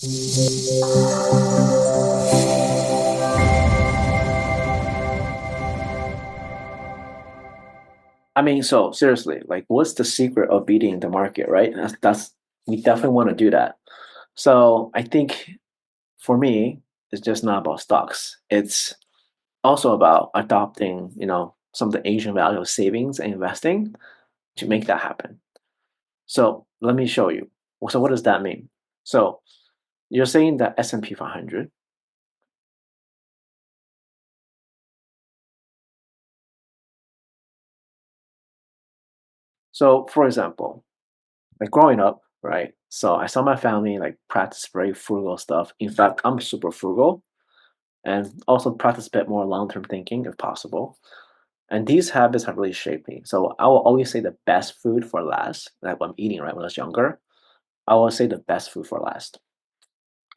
I mean, so seriously, like, what's the secret of beating the market, right? That's we definitely want to do that. So I think for me, it's just not about stocks. It's also about adopting, some of the Asian value of savings and investing to make that happen. So let me show you. So what does that mean? So you're saying that S&P 500. So for example, like growing up, right? So I saw my family like practice very frugal stuff. In fact, I'm super frugal and also practice a bit more long-term thinking if possible. And these habits have really shaped me. So I will always say the best food for last. Like when I'm eating, right? When I was younger, I will say the best food for last.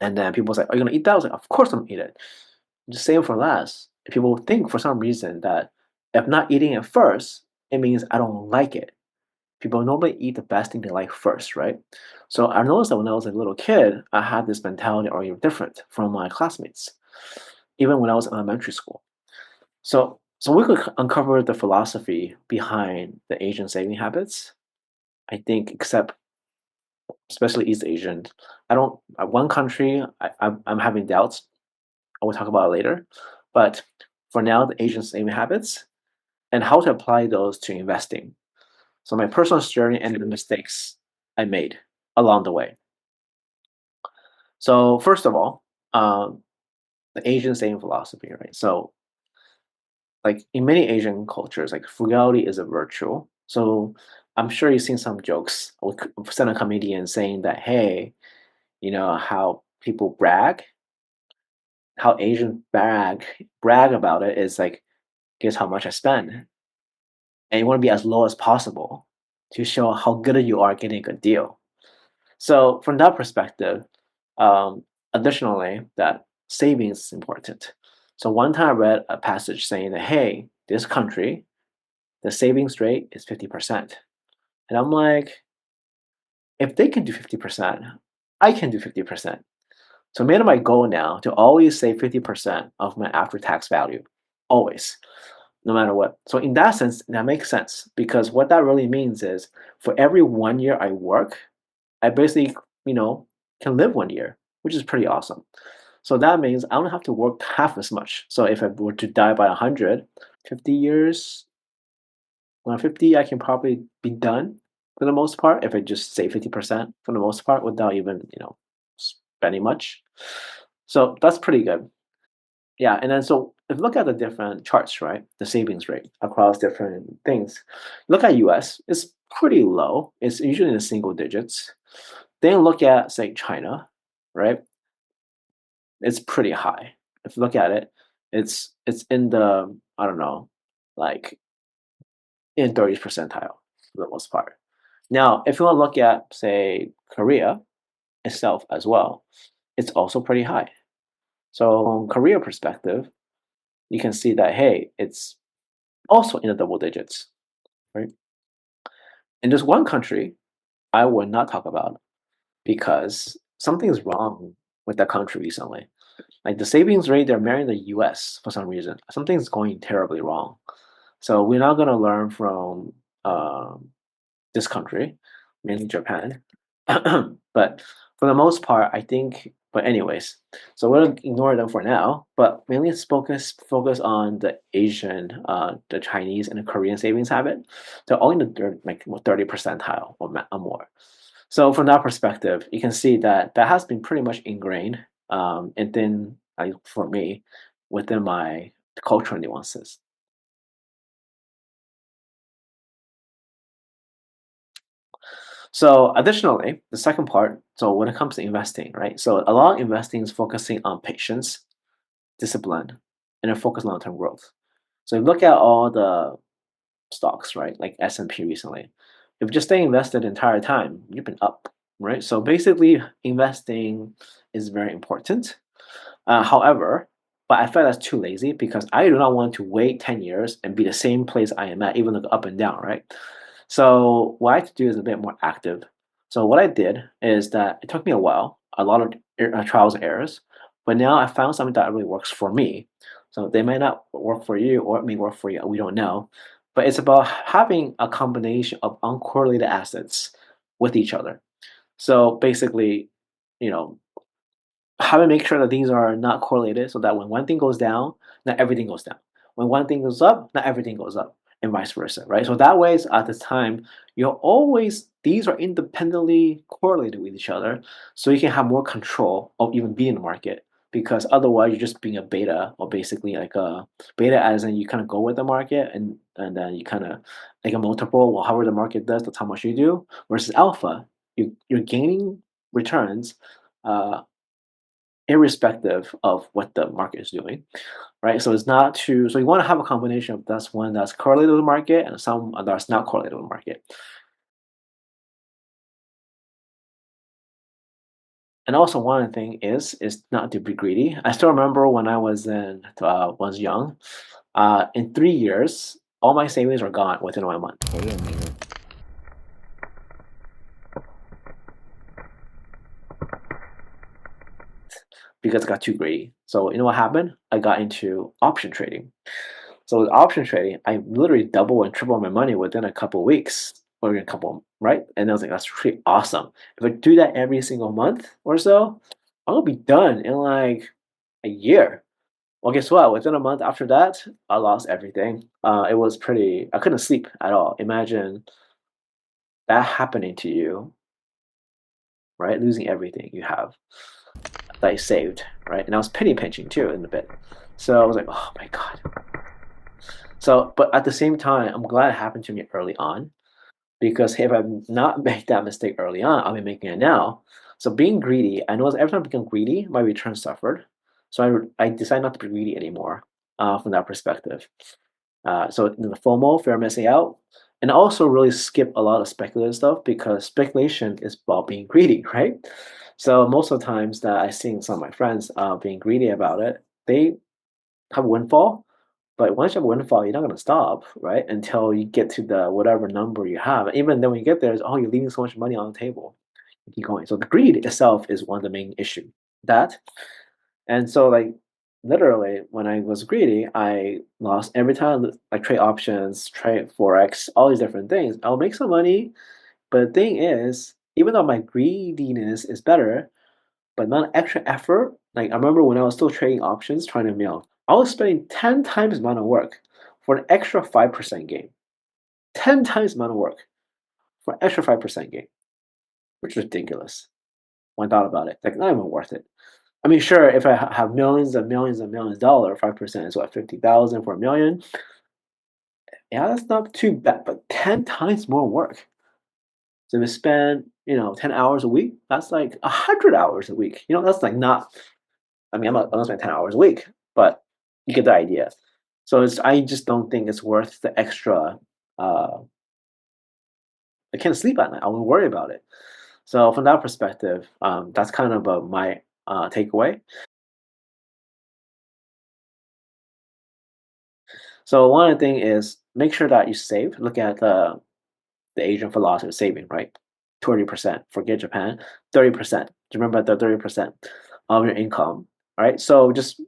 And then people say, "Are you gonna eat that?" I was like, "Of course I'm gonna eat it. Just save it for last." If people think for some reason that if not eating it first, it means I don't like it. People normally eat the best thing they like first, right? So I noticed that when I was a little kid, I had this mentality or even different from my classmates, even when I was in elementary school. So we could uncover the philosophy behind the Asian saving habits. I think, except especially East Asian, I don't. One country, I'm having doubts. I will talk about it later, but for now, the Asian saving habits and how to apply those to investing. So my personal journey and the mistakes I made along the way. So first of all, the Asian saving philosophy, right? So like in many Asian cultures, like frugality is a virtue. So I'm sure you've seen some jokes with stand-up comedians saying that, hey, how people brag, how Asian brag about it is like, here's how much I spend. And you want to be as low as possible to show how good you are getting a good deal. So from that perspective, um, additionally, that savings is important. So one time I read a passage saying that, hey, this country, the savings rate is 50%. And I'm like, if they can do 50%, I can do 50%. So I made it my goal now to always save 50% of my after tax value. Always, no matter what. So in that sense, that makes sense because what that really means is for every 1 year I work, I basically, you know, can live 1 year, which is pretty awesome. So that means I don't have to work half as much. So if I were to die by 100, 50 years, when I'm 50, I can probably be done for the most part if I just save 50% for the most part without even, spending much. So that's pretty good. Yeah, and then so if you look at the different charts, right, the savings rate across different things, look at US, it's pretty low. It's usually in the single digits. Then look at, say, China, right? It's pretty high. If you look at it, it's in the, I don't know, like in 30th percentile for the most part. Now, if you want to look at, say, Korea itself as well, it's also pretty high. So from Korea perspective, you can see that, hey, it's also in the double digits, right? And there's one country I would not talk about because something is wrong with that country recently. Like the savings rate, they're marrying the US for some reason. Something's going terribly wrong. So we're not going to learn from this country, mainly Japan. But for the most part, I think. But anyways, so we'll ignore them for now. But mainly let's focus on the Asian, the Chinese and the Korean savings habit. They're all in the like 30 percentile or more. So from that perspective, you can see that that has been pretty much ingrained, and then for me, within my cultural nuances. So additionally, the second part, so when it comes to investing, right? So a lot of investing is focusing on patience, discipline, and a focus on long-term growth. So you look at all the stocks, right? Like S&P recently. If you just stay invested the entire time, you've been up, right? So basically, investing is very important. However, but I felt that's too lazy because I do not want to wait 10 years and be the same place I am at, even though up and down, right? So what I have to do is a bit more active. So what I did is that it took me a while, a lot of trials and errors, but now I found something that really works for me. So they may not work for you, or it may work for you. We don't know, but it's about having a combination of uncorrelated assets with each other. So basically, you know, how to make sure that things are not correlated so that when one thing goes down, not everything goes down. When one thing goes up, not everything goes up, and vice versa, right? So that way, at the time, you're always these are independently correlated with each other, so you can have more control of even being in the market. Because otherwise, you're just being a beta, or basically like a beta, as in you kind of go with the market, and then you kind of like a multiple. Well, however the market does, that's how much you do. Versus alpha, you're gaining returns. Irrespective of what the market is doing, right? So it's not too. So you want to have a combination of that's one that's correlated with the market and some that's not correlated with the market. And also one thing is not to be greedy. I still remember when I was young. In 3 years, all my savings are gone within 1 month because I got too greedy. So you know what happened? I got into option trading. So with option trading, I literally double and triple my money within a couple of weeks or a couple, right? And I was like, that's pretty awesome. If I do that every single month or so, I'll be done in like a year. Well, guess what? Within a month after that, I lost everything. It was pretty, I couldn't sleep at all. Imagine that happening to you, right? Losing everything you have that I saved, right? And I was penny pinching too in a bit. So I was like, oh my God. So, but at the same time, I'm glad it happened to me early on because if I not make that mistake early on, I'll be making it now. So being greedy, I know every time I become greedy, my return suffered. So I decided not to be greedy anymore from that perspective. So the FOMO, fear of missing out, and also really skip a lot of speculative stuff because speculation is about being greedy, right? So most of the times that I see some of my friends being greedy about it, they have a windfall, but once you have a windfall, you're not gonna stop, right? Until you get to the whatever number you have. Even then when you get there, it's, "Oh, you're leaving so much money on the table." You keep going. So the greed itself is one of the main issue. That and so, like, literally, when I was greedy, I lost every time I trade options, trade forex, all these different things. I'll make some money, but the thing is, even though my greediness is better, but not extra effort. Like I remember when I was still trading options, trying to mail, I was spending 10 times the amount of work for an extra 5% gain. 10 times the amount of work for an extra 5% gain, which is ridiculous. When I thought about it, like not even worth it. I mean, sure, if I have millions and millions and millions of dollars, 5% is what 50,000 for a million. Yeah, that's not too bad, but 10 times more work. So if you spend 10 hours a week, that's like 100 hours a week. That's like not. I mean, I'm not spend 10 hours a week, but you get the idea. So I just don't think it's worth the extra. Uh, I can't sleep at night. I will worry about it. So from that perspective, that's kind of my takeaway. So one of the thing is make sure that you save. Look at the Asian philosophy of saving, right? 20%. Forget Japan. 30%. Do you remember the 30% of your income, right? So just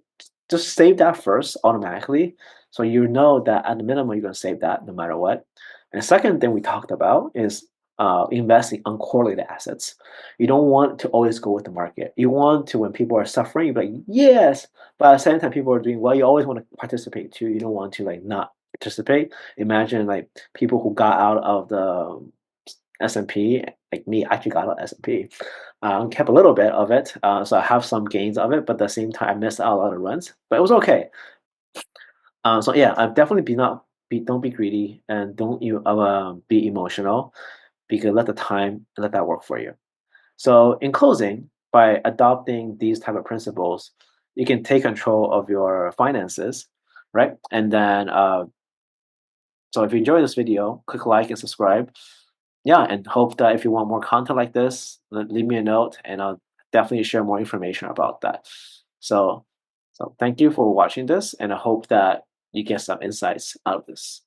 save that first automatically. So you know that at the minimum you're gonna save that no matter what. And the second thing we talked about is investing uncorrelated assets. You don't want to always go with the market. You want to when people are suffering, you're like, yes, but at the same time people are doing well, you always want to participate too. You don't want to like not participate. Imagine like people who got out of the S&P, like me, I actually got out of S&P. Kept a little bit of it, so I have some gains of it, but at the same time, I missed out a lot of runs, but it was okay. So yeah, I've definitely don't be greedy and don't you be emotional because let that work for you. So in closing, by adopting these type of principles, you can take control of your finances, right? And then so if you enjoy this video, click like and subscribe. Yeah, and hope that if you want more content like this, leave me a note and I'll definitely share more information about that. So, so thank you for watching this, and I hope that you get some insights out of this.